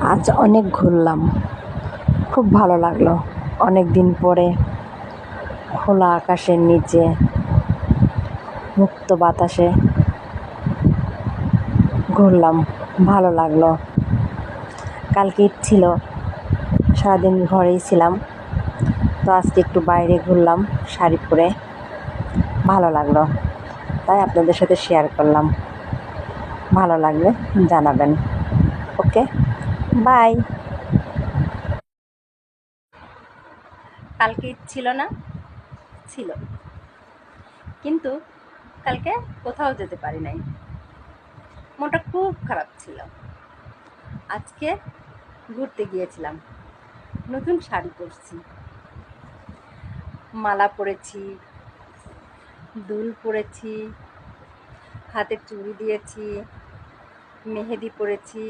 আজ অনেক ঘুরলাম, খুব ভালো লাগলো। অনেক দিন পরে খোলা আকাশের নিচে মুক্ত বাতাসে ঘুরলাম, ভালো লাগলো। কালকে ঈদ ছিল, সারাদিন ঘরেই ছিলাম, তো আজকে একটু বাইরে ঘুরলাম শাড়ি পরে, ভালো লাগলো, তাই আপনাদের সাথে শেয়ার করলাম। ভালো লাগলে জানাবেন। ওকে, বাই। কালকে ঈদ ছিল না? ছিল, কিন্তু কালকে কোথাও যেতে পারি নাই, মনটা খুব খারাপ ছিল। আজকে ঘুরতে গিয়েছিলাম, নতুন শাড়ি পরছি, মালা পরেছি, দুল পরেছি, হাতে চুড়ি দিয়েছি, মেহেদি পরেছি,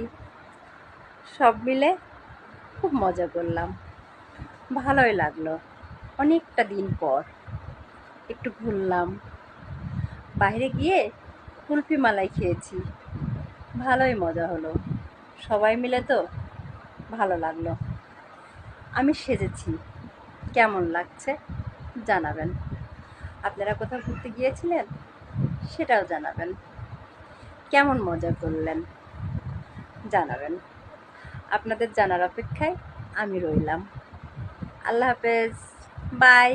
সব মিলে খুব মজা করলাম, ভালোই লাগলো। অনেকটা দিন পর একটু ঘুরলাম, বাইরে গিয়ে কুলফি মালাই খেয়েছি, ভালোই মজা হলো। সবাই মিলে তো ভালো লাগলো। আমি সেজেছি, কেমন লাগছে জানাবেন। আপনারা কোথাও ঘুরতে গিয়েছিলেন সেটাও জানাবেন। কেমন মজা করলেন জানাবেন। আপনাদের জানার অপেক্ষায় আমি রইলাম। আল্লাহ হাফেজ, বাই।